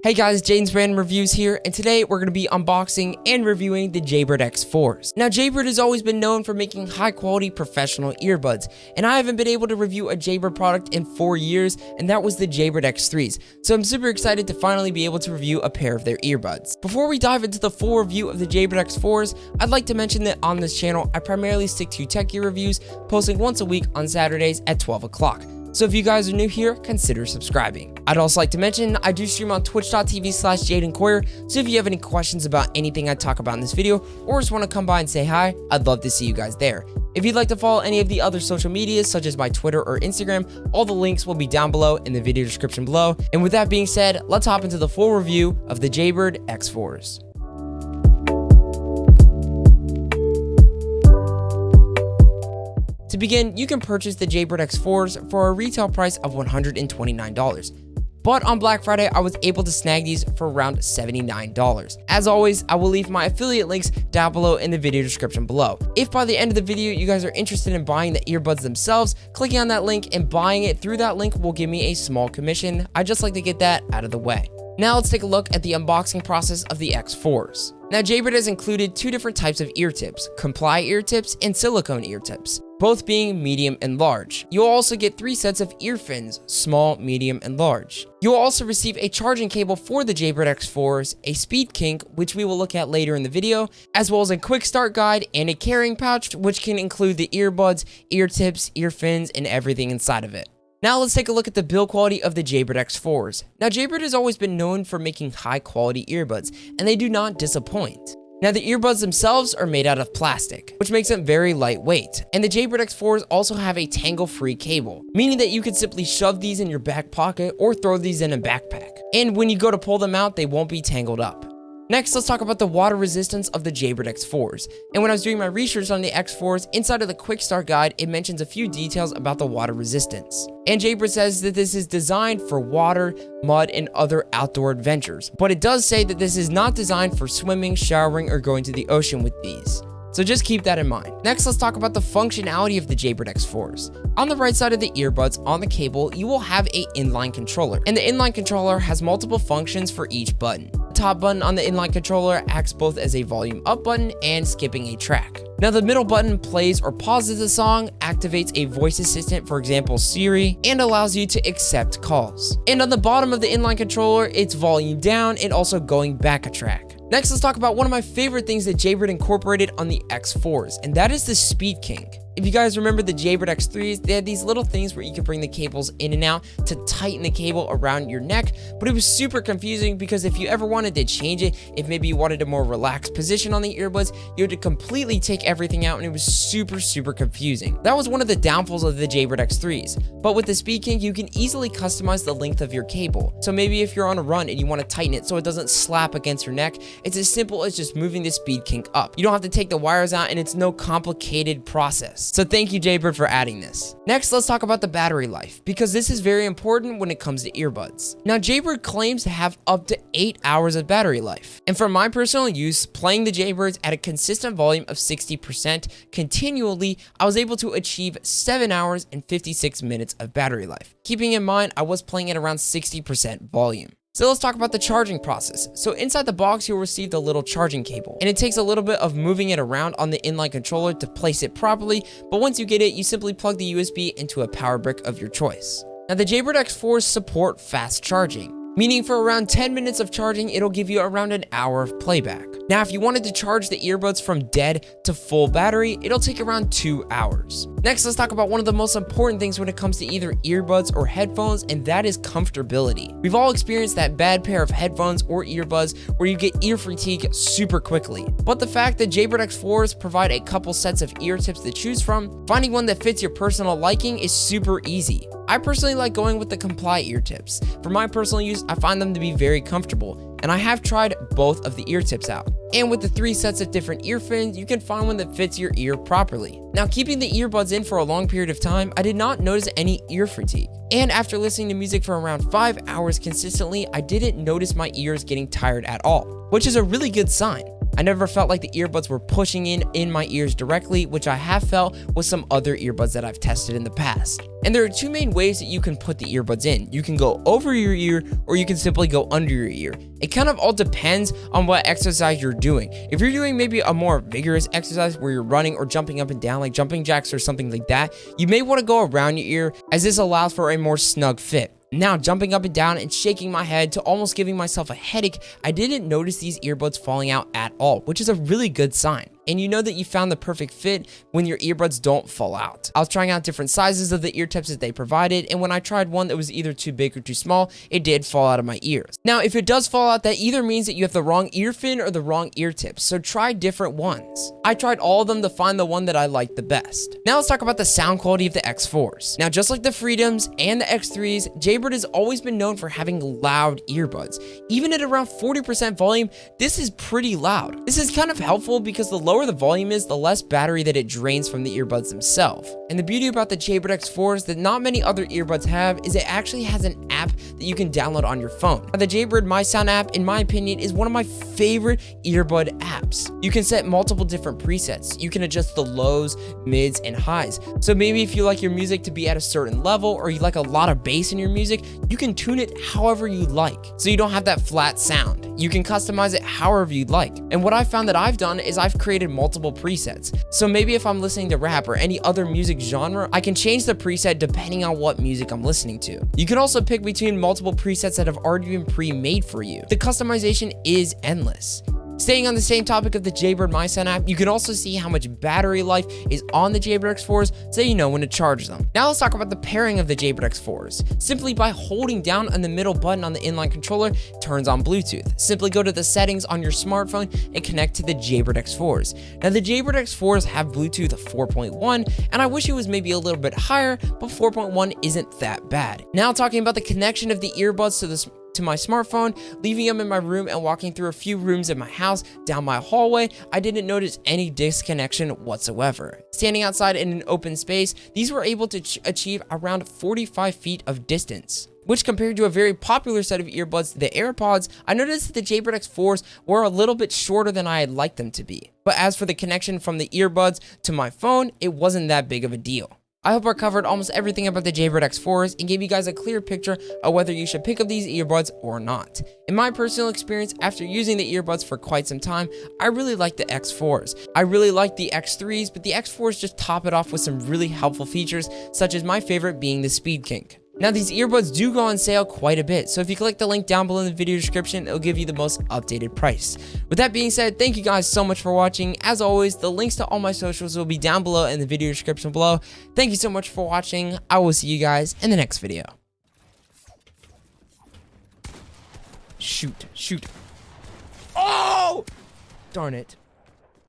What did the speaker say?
Hey guys, Jaden's Random Reviews here, and today we're going to be unboxing and reviewing the Jaybird X4s. Now, Jaybird has always been known for making high-quality professional earbuds, and I haven't been able to review a Jaybird product in 4 years, and that was the Jaybird X3s, so I'm super excited to finally be able to review a pair of their earbuds. Before we dive into the full review of the Jaybird X4s, I'd like to mention that on this channel, I primarily stick to tech gear reviews, posting once a week on Saturdays at 12 o'clock. So if you guys are new here, consider subscribing. I'd also like to mention I do stream on twitch.tv/JadenCoyer, so if you have any questions about anything I talk about in this video, or just want to come by and say hi, I'd love to see you guys there. If you'd like to follow any of the other social medias, such as my Twitter or Instagram, all the links will be down below in the video description below. And with that being said, let's hop into the full review of the Jaybird X4s. To begin, you can purchase the Jaybird X4s for a retail price of $129. But on Black Friday, I was able to snag these for around $79. As always, I will leave my affiliate links down below in the video description below. If by the end of the video you guys are interested in buying the earbuds themselves, clicking on that link and buying it through that link will give me a small commission. I'd just like to get that out of the way. Now let's take a look at the unboxing process of the X4s. Now Jaybird has included two different types of ear tips, comply ear tips and silicone ear tips, both being medium and large. You'll also get 3 sets of ear fins, small, medium, and large. You'll also receive a charging cable for the Jaybird X4s, a speed kink, which we will look at later in the video, as well as a quick start guide and a carrying pouch, which can include the earbuds, ear tips, ear fins, and everything inside of it. Now let's take a look at the build quality of the Jaybird X4s. Now Jaybird has always been known for making high quality earbuds, and they do not disappoint. Now the earbuds themselves are made out of plastic, which makes them very lightweight, and the Jaybird X4s also have a tangle-free cable, meaning that you could simply shove these in your back pocket or throw these in a backpack. And when you go to pull them out, they won't be tangled up. Next, let's talk about the water resistance of the Jaybird X4s. And when I was doing my research on the X4s, inside of the quick start guide, it mentions a few details about the water resistance. And Jaybird says that this is designed for water, mud, and other outdoor adventures. But it does say that this is not designed for swimming, showering, or going to the ocean with these. So just keep that in mind. Next, let's talk about the functionality of the Jaybird X4s. On the right side of the earbuds on the cable, you will have an inline controller. And the inline controller has multiple functions for each button. The top button on the inline controller acts both as a volume up button and skipping a track. Now the middle button plays or pauses a song, activates a voice assistant, for example Siri, and allows you to accept calls. And on the bottom of the inline controller, it's volume down and also going back a track. Next, let's talk about one of my favorite things that Jaybird incorporated on the X4s, and that is the speed kink. If you guys remember the Jaybird X3s, they had these little things where you could bring the cables in and out to tighten the cable around your neck, but it was super confusing because if you ever wanted to change it, if maybe you wanted a more relaxed position on the earbuds, you had to completely take everything out and it was super confusing. That was one of the downfalls of the Jaybird X3s, but with the speed kink, you can easily customize the length of your cable. So maybe if you're on a run and you want to tighten it so it doesn't slap against your neck, it's as simple as just moving the speed kink up. You don't have to take the wires out and it's no complicated process. So thank you Jaybird for adding this. Next, let's talk about the battery life, because this is very important when it comes to earbuds. Now Jaybird claims to have up to 8 hours of battery life. And for my personal use, playing the Jaybirds at a consistent volume of 60% continually, I was able to achieve 7 hours and 56 minutes of battery life. Keeping in mind, I was playing at around 60% volume. So let's talk about the charging process. So inside the box, you'll receive the little charging cable, and it takes a little bit of moving it around on the inline controller to place it properly, but once you get it, you simply plug the USB into a power brick of your choice. Now the Jaybird X4s support fast charging, meaning for around 10 minutes of charging, it'll give you around an hour of playback. Now, if you wanted to charge the earbuds from dead to full battery, it'll take around 2 hours. Next, let's talk about one of the most important things when it comes to either earbuds or headphones, and that is comfortability. We've all experienced that bad pair of headphones or earbuds where you get ear fatigue super quickly. But the fact that Jaybird X4s provide a couple sets of ear tips to choose from, finding one that fits your personal liking is super easy. I personally like going with the comply ear tips. For my personal use, I find them to be very comfortable, and I have tried both of the ear tips out. And with the 3 sets of different ear fins, you can find one that fits your ear properly. Now, keeping the earbuds in for a long period of time, I did not notice any ear fatigue. And after listening to music for around 5 hours consistently, I didn't notice my ears getting tired at all, which is a really good sign. I never felt like the earbuds were pushing in my ears directly, which I have felt with some other earbuds that I've tested in the past. And there are two main ways that you can put the earbuds in. You can go over your ear, or you can simply go under your ear. It kind of all depends on what exercise you're doing. If you're doing maybe a more vigorous exercise where you're running or jumping up and down, like jumping jacks or something like that, you may want to go around your ear, as this allows for a more snug fit. Now, jumping up and down and shaking my head to almost giving myself a headache, I didn't notice these earbuds falling out at all, which is a really good sign. And you know that you found the perfect fit when your earbuds don't fall out. I was trying out different sizes of the ear tips that they provided, and when I tried one that was either too big or too small, it did fall out of my ears. Now, if it does fall out, that either means that you have the wrong ear fin or the wrong ear tips, so try different ones. I tried all of them to find the one that I liked the best. Now let's talk about the sound quality of the X4s. Now, just like the Freedoms and the X3s, Jaybird has always been known for having loud earbuds. Even at around 40% volume, this is pretty loud. This is kind of helpful because the lower the volume is, the less battery that it drains from the earbuds themselves. And the beauty about the Jaybird X4s that not many other earbuds have is it actually has an app that you can download on your phone. Now, the Jaybird My Sound app, in my opinion, is one of my favorite earbud apps. You can set multiple different presets. You can adjust the lows, mids, and highs. So maybe if you like your music to be at a certain level, or you like a lot of bass in your music, you can tune it however you like, so you don't have that flat sound. You can customize it however you'd like. And what I found that I've done is I've created multiple presets. So maybe if I'm listening to rap or any other music genre, I can change the preset depending on what music I'm listening to. You can also pick between multiple presets that have already been pre-made for you. The customization is endless. Staying on the same topic of the Jaybird My Sound app, you can also see how much battery life is on the Jaybird X4s, so you know when to charge them. Now let's talk about the pairing of the Jaybird X4s. Simply by holding down on the middle button on the inline controller, it turns on Bluetooth. Simply go to the settings on your smartphone and connect to the Jaybird X4s. Now the Jaybird X4s have Bluetooth 4.1, and I wish it was maybe a little bit higher, but 4.1 isn't that bad. Now talking about the connection of the earbuds to my smartphone, leaving them in my room and walking through a few rooms in my house down my hallway, I didn't notice any disconnection whatsoever. Standing outside in an open space, these were able to achieve around 45 feet of distance, which compared to a very popular set of earbuds, the AirPods, I noticed that the Jaybird X4s were a little bit shorter than I had liked them to be. But as for the connection from the earbuds to my phone, it wasn't that big of a deal. I hope I covered almost everything about the Jaybird X4s and gave you guys a clear picture of whether you should pick up these earbuds or not. In my personal experience, after using the earbuds for quite some time, I really like the X4s. I really like the X3s, but the X4s just top it off with some really helpful features, such as my favorite being the Speed Kink. Now, these earbuds do go on sale quite a bit, so if you click the link down below in the video description, it'll give you the most updated price. With that being said, thank you guys so much for watching. As always, the links to all my socials will be down below in the video description below. Thank you so much for watching. I will see you guys in the next video. Shoot. Oh! Darn it.